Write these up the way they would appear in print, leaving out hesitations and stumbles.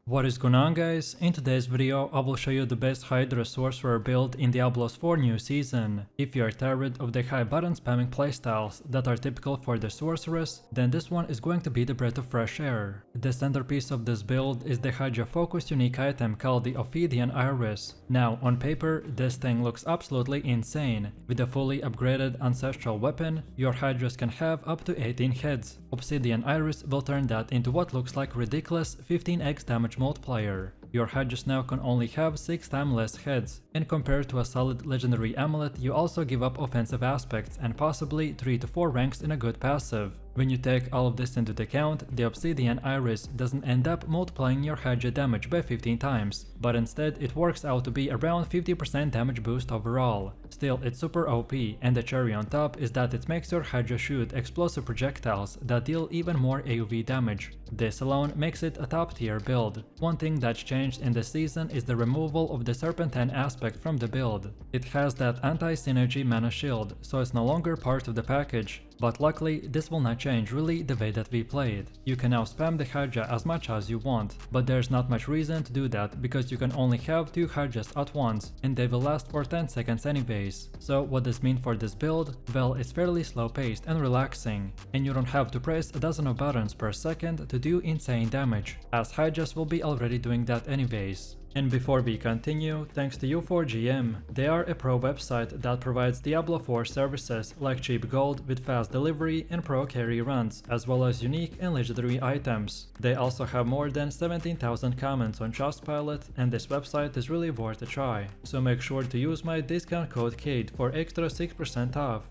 What is going on, guys? In today's video I will show you the best HYDRA Sorcerer build in Diablo's 4 new season. If you are tired of the high button spamming playstyles that are typical for the sorceress, then this one is going to be the breath of fresh air. The centerpiece of this build is the HYDRA focused unique item called the Ophidian Iris. Now on paper this thing looks absolutely insane. With a fully upgraded ancestral weapon, your HYDRAs can have up to 18 heads. Obsidian Iris will turn that into what looks like ridiculous 15x damage multiplier. Your HYDRAs now can only have 6 times less heads, and compared to a solid legendary amulet you also give up offensive aspects and possibly 3 to 4 ranks in a good passive. When you take all of this into account, the Obsidian Iris doesn't end up multiplying your HYDRA damage by 15 times, but instead it works out to be around 50% damage boost overall. Still, it's super OP, and the cherry on top is that it makes your HYDRA shoot explosive projectiles that deal even more AoV damage. This alone makes it a top tier build. One thing that's changed in this season is the removal of the serpentine aspect from the build. It has that anti-synergy mana shield, so it's no longer part of the package. But luckily, this will not change really the way that we play it. You can now spam the HYDRA as much as you want, but there's not much reason to do that because you can only have 2 HYDRAs at once, and they will last for 10 seconds anyways. So what does this mean for this build? Well, it's fairly slow paced and relaxing, and you don't have to press a dozen of buttons per second to do insane damage, as HYDRAs will be already doing that anyways. And before we continue, thanks to U4GM, they are a pro website that provides Diablo 4 services like cheap gold with fast delivery and pro carry runs, as well as unique and legendary items. They also have more than 17,000 comments on Trustpilot, and this website is really worth a try. So make sure to use my discount code KATE for extra 6% off.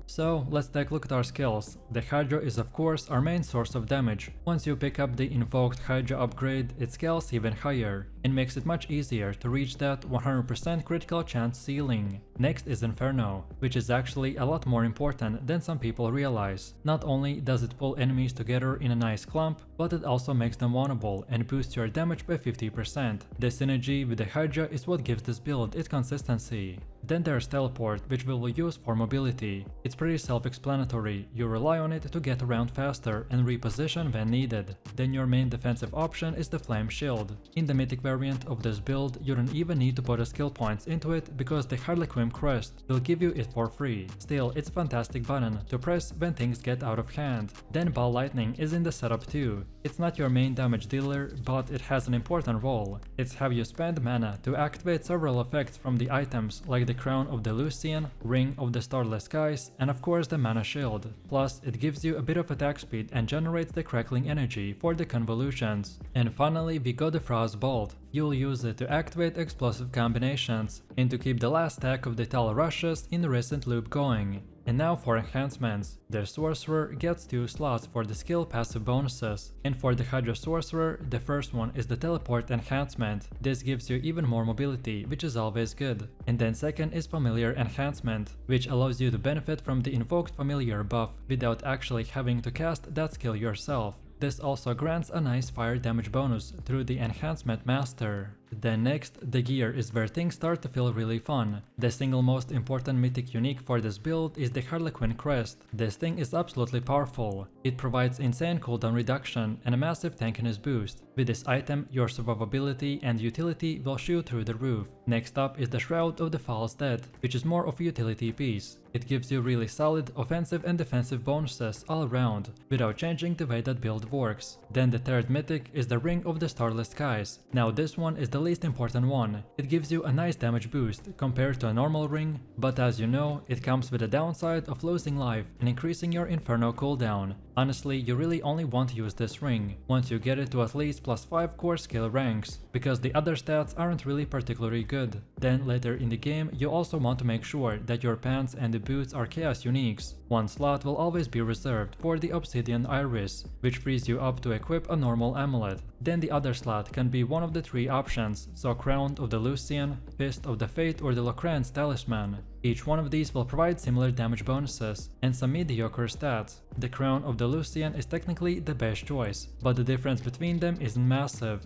So let's take a look at our skills. The HYDRA is of course our main source of damage. Once you pick up the invoked HYDRA upgrade, it scales even higher and makes it much easier to reach that 100% critical chance ceiling. Next is Inferno, which is actually a lot more important than some people realize. Not only does it pull enemies together in a nice clump, but it also makes them vulnerable and boosts your damage by 50%. The synergy with the HYDRA is what gives this build its consistency. Then there's Teleport, which we will use for mobility. It's pretty self-explanatory, you rely on it to get around faster and reposition when needed. Then your main defensive option is the Flame Shield. In the mythic variant of this build, you don't even need to put a skill points into it because the Harlequin Crest will give you it for free. Still, it's a fantastic button to press when things get out of hand. Then Ball Lightning is in the setup too. It's not your main damage dealer, but it has an important role. It's how you spend mana to activate several effects from the items like the Crown of the Lucian, Ring of the Starless Skies, and of course the Mana Shield. Plus, it gives you a bit of attack speed and generates the crackling energy for the convolutions. And finally, we got the Frost Bolt. You'll use it to activate explosive combinations and to keep the last stack of the Tal rushes in the recent loop going. And now for enhancements. The Sorcerer gets 2 slots for the skill passive bonuses, and for the HYDRA Sorcerer, the first one is the Teleport enhancement. This gives you even more mobility, which is always good. And then second is Familiar enhancement, which allows you to benefit from the invoked Familiar buff without actually having to cast that skill yourself. This also grants a nice fire damage bonus through the Enhancement Master. Then next, the gear is where things start to feel really fun. The single most important mythic unique for this build is the Harlequin Crest. This thing is absolutely powerful. It provides insane cooldown reduction and a massive tankiness boost. With this item, your survivability and utility will shoot through the roof. Next up is the Shroud of the False Dead, which is more of a utility piece. It gives you really solid offensive and defensive bonuses all around, without changing the way that build works. Then the third mythic is the Ring of the Starless Skies. Now this one is the least important one. It gives you a nice damage boost compared to a normal ring, but as you know, it comes with a downside of losing life and increasing your Inferno cooldown. Honestly, you really only want to use this ring once you get it to at least +5 core skill ranks, because the other stats aren't really particularly good. Then later in the game, you also want to make sure that your pants and the boots are chaos uniques. One slot will always be reserved for the Obsidian Iris, which frees you up to equip a normal amulet. Then the other slot can be one of the 3 options, so Crown of the Lucian, Fist of the Fate, or the Locran's Talisman. Each one of these will provide similar damage bonuses and some mediocre stats. The Crown of the Lucian is technically the best choice, but the difference between them isn't massive.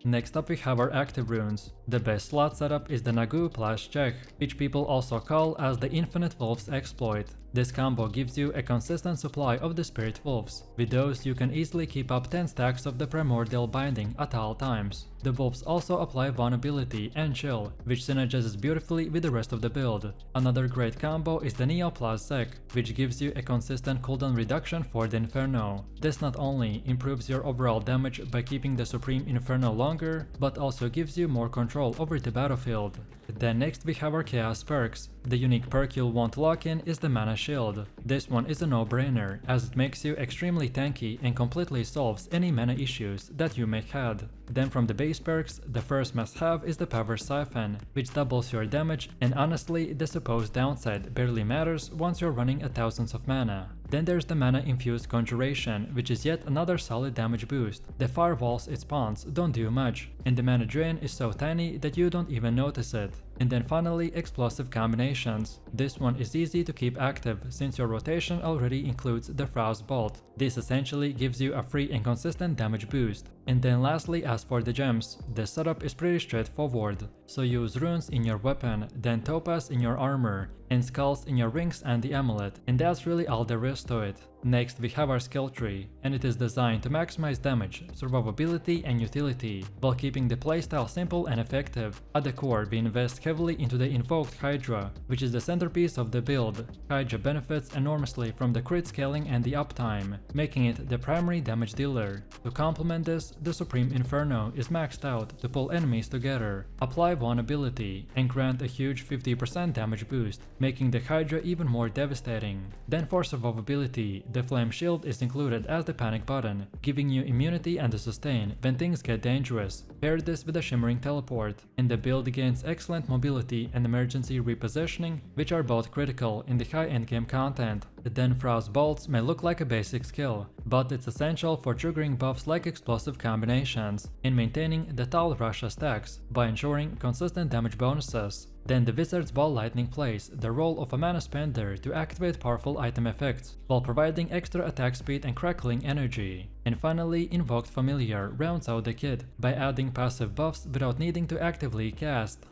Next up we have our active runes. The best slot setup is the Nagu Plash Check, which people also call as the Infinite Wolf's Exploit. This combo gives you a consistent supply of the Spirit Wolves. With those, you can easily keep up 10 stacks of the Primordial Binding at all times. The Wolves also apply Vulnerability and Chill, which synergizes beautifully with the rest of the build. Another great combo is the Neo plus Zek, which gives you a consistent cooldown reduction for the Inferno. This not only improves your overall damage by keeping the Supreme Inferno longer, but also gives you more control over the battlefield. Then next we have our Chaos perks. The unique perk you'll want to lock in is the Mana Shield. This one is a no-brainer, as it makes you extremely tanky and completely solves any mana issues that you may have. Then from the base perks, the first must-have is the Power Siphon, which doubles your damage, and honestly the supposed downside barely matters once you're running at thousands of mana. Then there's the Mana Infused Conjuration, which is yet another solid damage boost. The firewalls it spawns don't do much, and the mana drain is so tiny that you don't even notice it. And then finally, Explosive Combinations. This one is easy to keep active since your rotation already includes the Frost Bolt. This essentially gives you a free and consistent damage boost. And then lastly, as for the gems, the setup is pretty straightforward. So use runes in your weapon, then topaz in your armor, and skulls in your rings and the amulet, and that's really all there is to it. Next we have our skill tree, and it is designed to maximize damage, survivability and utility, while keeping the playstyle simple and effective. At the core we invest heavily into the invoked HYDRA, which is the centerpiece of the build. HYDRA benefits enormously from the crit scaling and the uptime, making it the primary damage dealer. To complement this, the Supreme Inferno is maxed out to pull enemies together, apply vulnerability, and grant a huge 50% damage boost, making the HYDRA even more devastating. Then for survivability, the Flame Shield is included as the panic button, giving you immunity and a sustain when things get dangerous. Pair this with a Shimmering Teleport, and the build gains excellent mobility and emergency repositioning, which are both critical in the high endgame content. Then Frost Bolts may look like a basic skill, but it's essential for triggering buffs like Explosive Combinations and maintaining the Tal Rasha stacks by ensuring consistent damage bonuses. Then the Wizard's Ball Lightning plays the role of a mana spender to activate powerful item effects, while providing extra attack speed and crackling energy. And finally, Invoked Familiar rounds out the kit by adding passive buffs without needing to actively cast.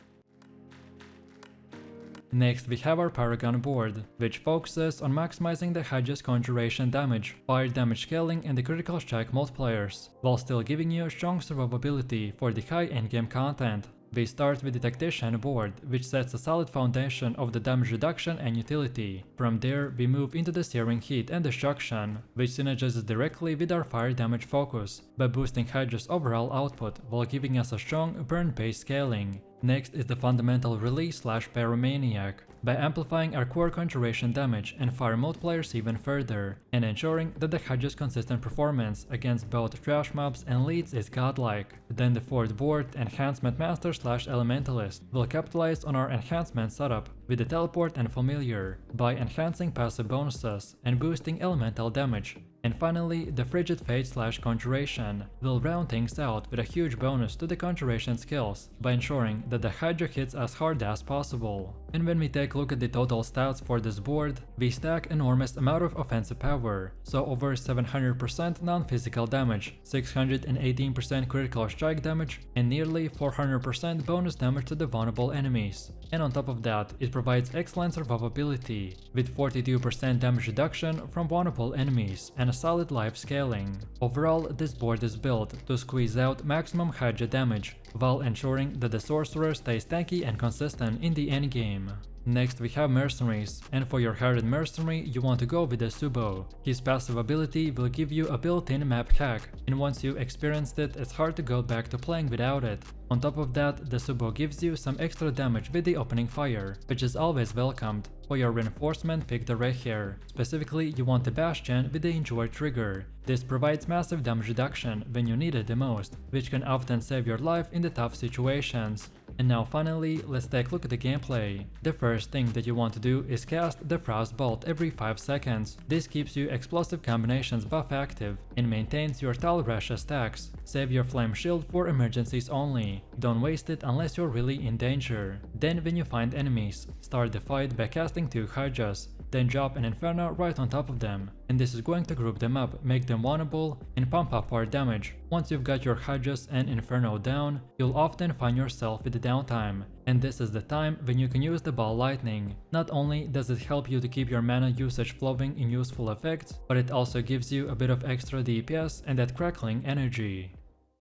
Next we have our Paragon board, which focuses on maximizing the HYDRA's conjuration damage, fire damage scaling and the critical strike multipliers, while still giving you strong survivability for the high endgame content. We start with the Tactician board, which sets a solid foundation of the damage reduction and utility. From there, we move into the Searing Heat and Destruction, which synergizes directly with our fire damage focus, by boosting HYDRA's overall output while giving us a strong burn-based scaling. Next is the Fundamental Release / Pyromaniac, by amplifying our core conjuration damage and fire multipliers even further, and ensuring that the HYDRA's consistent performance against both trash mobs and leads is godlike. Then the fourth board, Enhancement Master / Elementalist, will capitalize on our enhancement setup with the Teleport and Familiar, by enhancing passive bonuses and boosting elemental damage. And finally, the Frigid Fate / Conjuration will round things out with a huge bonus to the conjuration skills by ensuring that the HYDRA hits as hard as possible. And when we take a look at the total stats for this board, we stack enormous amount of offensive power, so over 700% non-physical damage, 618% critical strike damage, and nearly 400% bonus damage to the vulnerable enemies. And on top of that, it provides excellent survivability, with 42% damage reduction from vulnerable enemies and a solid life scaling. Overall, this board is built to squeeze out maximum HYDRA damage, while ensuring that the Sorcerer stays tanky and consistent in the endgame. Next we have Mercenaries, and for your hardened Mercenary you want to go with the Subo. His passive ability will give you a built-in map hack, and once you experienced it, it's hard to go back to playing without it. On top of that, the Subo gives you some extra damage with the opening fire, which is always welcomed. For your reinforcement, pick the Rehair. Specifically, you want the Bastion with the Enjoy trigger. This provides massive damage reduction when you need it the most, which can often save your life in the tough situations. And now finally, let's take a look at the gameplay. The first thing that you want to do is cast the Frost Bolt every 5 seconds. This keeps you Explosive Combinations buff active and maintains your Tal Rasha stacks. Save your Flame Shield for emergencies only. Don't waste it unless you're really in danger. Then when you find enemies, start the fight by casting 2 HYDRAs. then drop an Inferno right on top of them, and this is going to group them up, make them vulnerable, and pump up our damage. Once you've got your Hydras and Inferno down, you'll often find yourself with the downtime, and this is the time when you can use the Ball Lightning. Not only does it help you to keep your mana usage flowing in useful effects, but it also gives you a bit of extra DPS and that crackling energy.